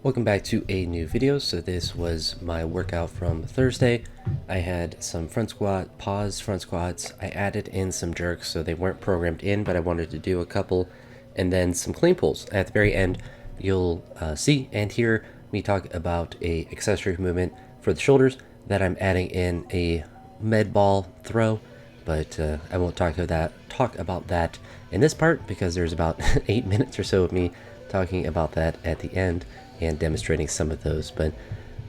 Welcome back to a new video. So this was my workout from Thursday. I had some front squat, pause front squats. I added in some jerks, so they weren't programmed in, but I wanted to do a couple, and then some clean pulls. At the very end, you'll see and hear me talk about a accessory movement for the shoulders that I'm adding in a med ball throw, but I won't talk about that in this part because there's about 8 minutes or so of me talking about that at the end and demonstrating some of those. But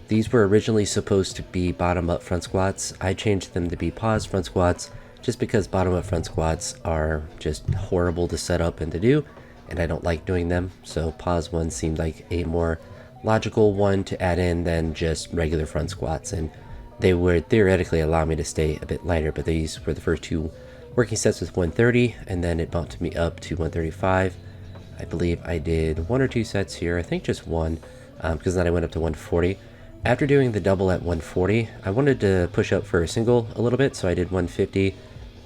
these were originally supposed to be bottom up front squats. I changed them to be pause front squats just because bottom up front squats are just horrible to set up and to do, and I don't like doing them. So pause one seemed like a more logical one to add in than just regular front squats, and they would theoretically allow me to stay a bit lighter. But these were the first two working sets with 130, and then it bumped me up to 135. I believe I did 1 or 2 sets here, I think just one, because then I went up to 140. After doing the double at 140, I wanted to push up for a single a little bit, so I did 150,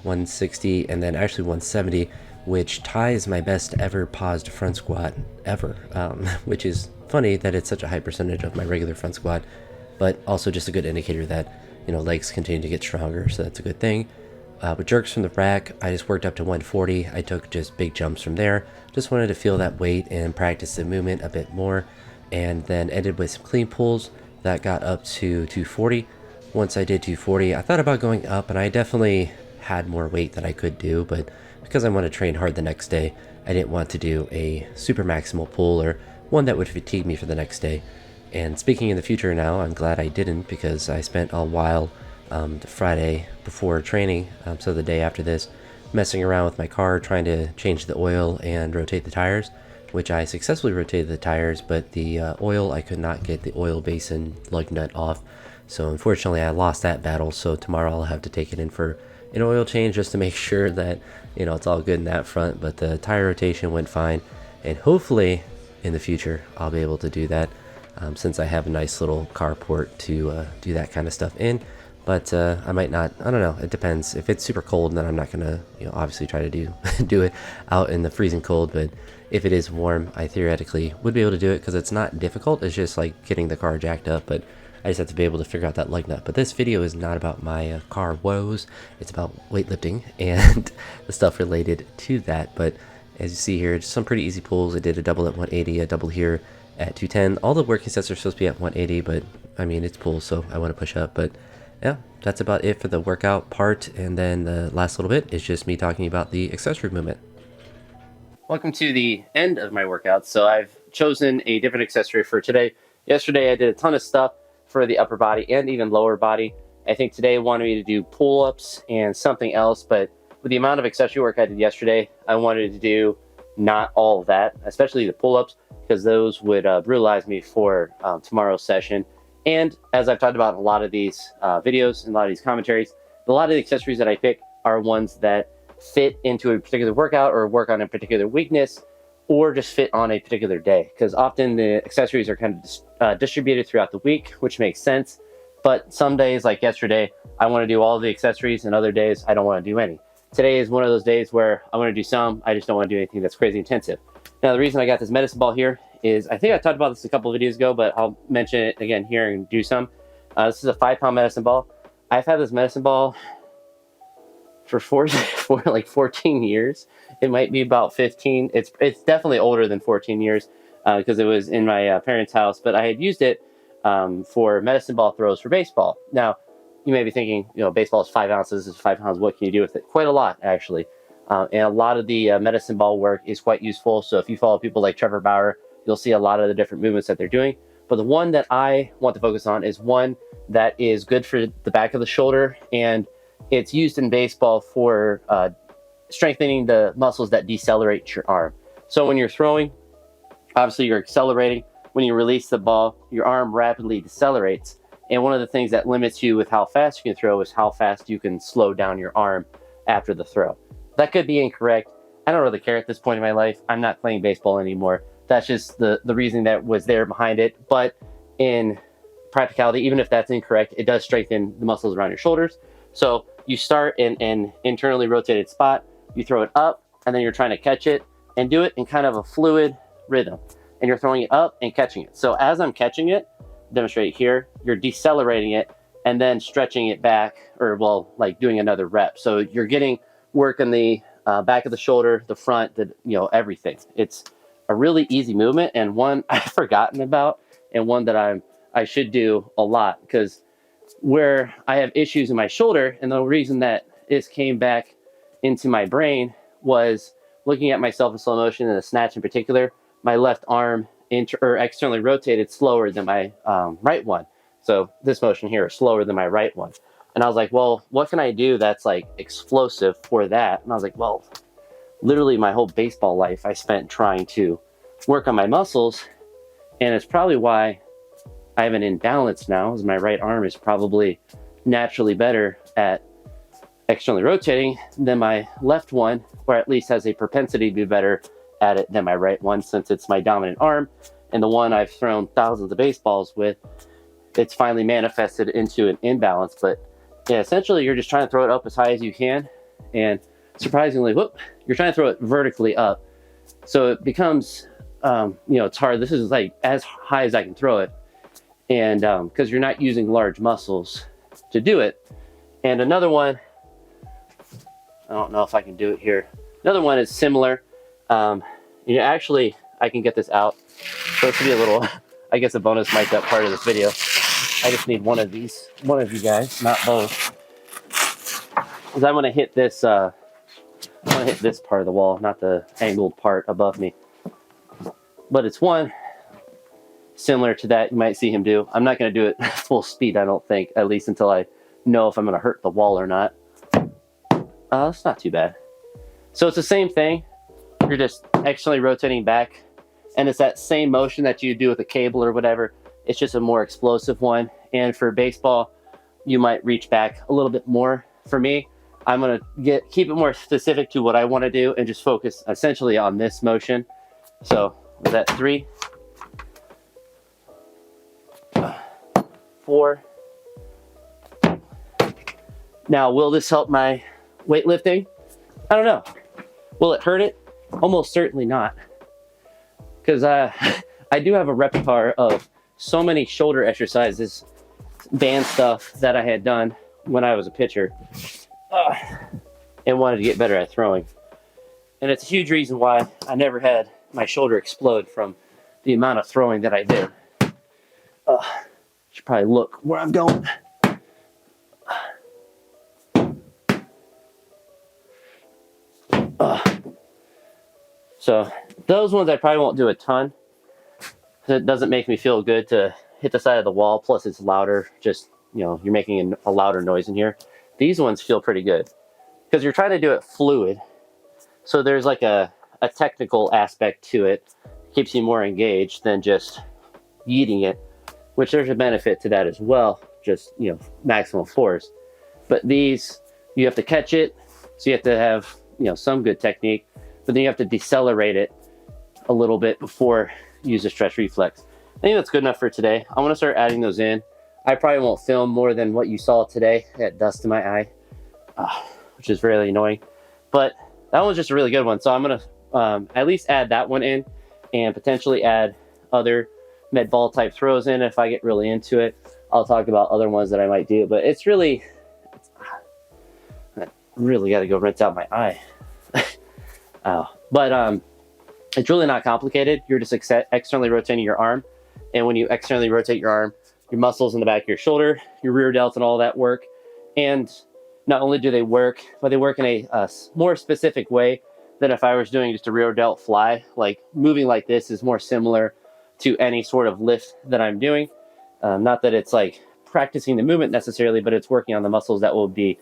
160, and then actually 170, which ties my best ever paused front squat ever, which is funny that it's such a high percentage of my regular front squat, but also just a good indicator that, legs continue to get stronger, so that's a good thing. With jerks from the rack, I just worked up to 140. I took just big jumps from there. Just wanted to feel that weight and practice the movement a bit more. And then ended with some clean pulls that got up to 240. Once I did 240, I thought about going up, and I definitely had more weight than I could do. But because I want to train hard the next day, I didn't want to do a super maximal pull or one that would fatigue me for the next day. And speaking in the future now, I'm glad I didn't, because I spent a while the Friday before training, so the day after this, messing around with my car trying to change the oil and rotate the tires, which I successfully rotated the tires, but the oil, I could not get the oil basin lug nut off, so unfortunately I lost that battle. So tomorrow I'll have to take it in for an oil change just to make sure that it's all good in that front. But the tire rotation went fine, and hopefully in the future I'll be able to do that, since I have a nice little carport to do that kind of stuff in. But I might not. I don't know. It depends. If it's super cold, then I'm not gonna, obviously try to do it out in the freezing cold. But if it is warm, I theoretically would be able to do it, because it's not difficult. It's just like getting the car jacked up. But I just have to be able to figure out that lug nut. But this video is not about my car woes. It's about weightlifting and the stuff related to that. But as you see here, just some pretty easy pulls. I did a double at 180, a double here at 210. All the working sets are supposed to be at 180, but I mean, it's pulls, so I want to push up. But yeah, that's about it for the workout part, and then the last little bit is just me talking about the accessory movement. Welcome to the end of my workout. So I've chosen a different accessory for today. Yesterday I did a ton of stuff for the upper body and even lower body. I think today I wanted me to do pull-ups and something else, but with the amount of accessory work I did yesterday, I wanted to do not all of that, especially the pull-ups, because those would brutalize me for tomorrow's session. And as I've talked about in a lot of these videos and a lot of these commentaries, a lot of the accessories that I pick are ones that fit into a particular workout or work on a particular weakness, or just fit on a particular day. Because often the accessories are kind of distributed throughout the week, which makes sense. But some days, like yesterday, I want to do all the accessories, and other days I don't want to do any. Today is one of those days where I want to do some, I just don't want to do anything that's crazy intensive. Now, the reason I got this medicine ball here is, I think I talked about this a couple of videos ago, but I'll mention it again here and do some. This is a 5-pound medicine ball. I've had this medicine ball for like 14 years. It might be about 15. It's definitely older than 14 years, because it was in my parents' house, but I had used it for medicine ball throws for baseball. Now, you may be thinking, baseball is 5 ounces, it's 5 pounds, what can you do with it? Quite a lot, actually. And a lot of the medicine ball work is quite useful. So if you follow people like Trevor Bauer, you'll see a lot of the different movements that they're doing. But the one that I want to focus on is one that is good for the back of the shoulder, and it's used in baseball for strengthening the muscles that decelerate your arm. So when you're throwing, obviously you're accelerating. When you release the ball, your arm rapidly decelerates. And one of the things that limits you with how fast you can throw is how fast you can slow down your arm after the throw. That could be incorrect. I don't really care at this point in my life. I'm not playing baseball anymore. That's just the reason that was there behind it. But in practicality, even if that's incorrect, it does strengthen the muscles around your shoulders. So you start in an internally rotated spot, you throw it up, and then you're trying to catch it and do it in kind of a fluid rhythm. and you're throwing it up and catching it. So as I'm catching it, demonstrate here, you're decelerating it and then stretching it back, or well, like doing another rep. So you're getting work in the back of the shoulder, the front, the everything. It's a really easy movement, and one I've forgotten about, and one that I should do a lot, because where I have issues in my shoulder, and the reason that this came back into my brain was looking at myself in slow motion, and the snatch in particular, my left arm externally rotated slower than my right one. So this motion here is slower than my right one. And I was like, well, what can I do that's like explosive for that? And I was like, well, literally my whole baseball life I spent trying to work on my muscles, and it's probably why I have an imbalance now, as my right arm is probably naturally better at externally rotating than my left one, or at least has a propensity to be better at it than my right one, since it's my dominant arm and the one I've thrown thousands of baseballs with. It's finally manifested into an imbalance. But yeah, essentially you're just trying to throw it up as high as you can, and surprisingly, you're trying to throw it vertically up. So it becomes, it's hard. This is like as high as I can throw it. And because you're not using large muscles to do it. And another one, I don't know if I can do it here. Another one is similar. Actually, I can get this out. So this will be a little, I guess, a bonus mic'd up part of this video. I just need one of you guys, not both. Because I want to hit this, part of the wall, not the angled part above me. But it's one similar to that you might see him do. I'm not going to do it full speed, I don't think, at least until I know if I'm going to hurt the wall or not. It's not too bad. So it's the same thing. You're just externally rotating back, and it's that same motion that you do with a cable or whatever. It's just a more explosive one. And for baseball, you might reach back a little bit more. For me, I'm going to keep it more specific to what I want to do and just focus essentially on this motion. So was that 3, 4. Now, will this help my weightlifting? I don't know. Will it hurt it? Almost certainly not. Because I do have a repertoire of so many shoulder exercises, band stuff that I had done when I was a pitcher, and wanted to get better at throwing. And it's a huge reason why I never had my shoulder explode from the amount of throwing that I did. Should probably look where I'm going. So those ones I probably won't do a ton. It doesn't make me feel good to hit the side of the wall. Plus it's louder. Just, you're making a louder noise in here. These ones feel pretty good because you're trying to do it fluid. So there's like a technical aspect to it. Keeps you more engaged than just yeeting it, which there's a benefit to that as well. Just, maximum force. But these, you have to catch it. So you have to have, some good technique, but then you have to decelerate it a little bit before you use a stretch reflex. I think that's good enough for today. I'm going to start adding those in. I probably won't film more than what you saw today. I got dust in my eye, which is really annoying. But that one's just a really good one. So I'm going to at least add that one in and potentially add other med ball type throws in. If I get really into it, I'll talk about other ones that I might do. But it's really, I really got to go rinse out my eye. But it's really not complicated. You're just externally rotating your arm. And when you externally rotate your arm, your muscles in the back of your shoulder, your rear delts and all that work. And not only do they work, but they work in a more specific way than if I was doing just a rear delt fly. Like moving like this is more similar to any sort of lift that I'm doing. Not that it's like practicing the movement necessarily, but it's working on the muscles that will be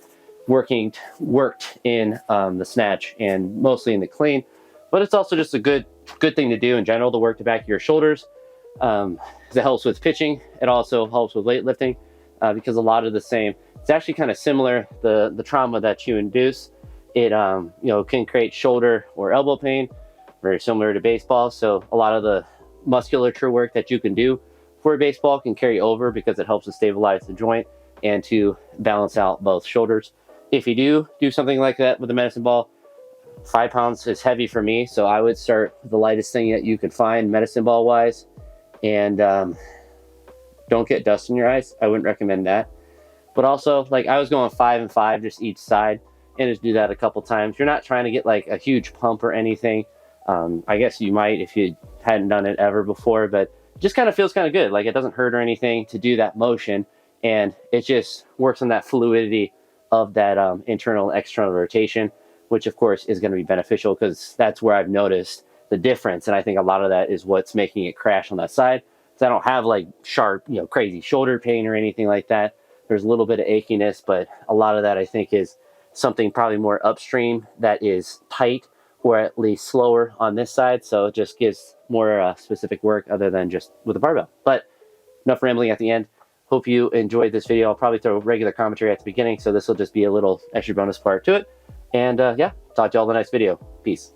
worked in the snatch and mostly in the clean. But it's also just a good thing to do in general to work the back of your shoulders. It helps with pitching. It also helps with weightlifting because a lot of the same. It's actually kind of similar. The trauma that you induce, it can create shoulder or elbow pain, very similar to baseball. So a lot of the musculature work that you can do for baseball can carry over because it helps to stabilize the joint and to balance out both shoulders. If you do something like that with a medicine ball, 5 pounds is heavy for me, so I would start with the lightest thing that you can find medicine ball wise. And don't get dust in your eyes. I wouldn't recommend that. But also, like, I was going 5 and 5 just each side, and just do that a couple times. You're not trying to get like a huge pump or anything. I guess you might if you hadn't done it ever before, but it just kind of feels kind of good. Like, it doesn't hurt or anything to do that motion, and it just works on that fluidity of that internal and external rotation, which of course is going to be beneficial, because that's where I've noticed the difference. And I think a lot of that is what's making it crash on that side. So I don't have like sharp, crazy shoulder pain or anything like that. There's a little bit of achiness, but a lot of that I think is something probably more upstream that is tight, or at least slower on this side. So it just gives more specific work other than just with a barbell. But enough rambling at the end. Hope you enjoyed this video. I'll probably throw regular commentary at the beginning, so this will just be a little extra bonus part to it. And yeah, talk to y'all in the next video. Peace.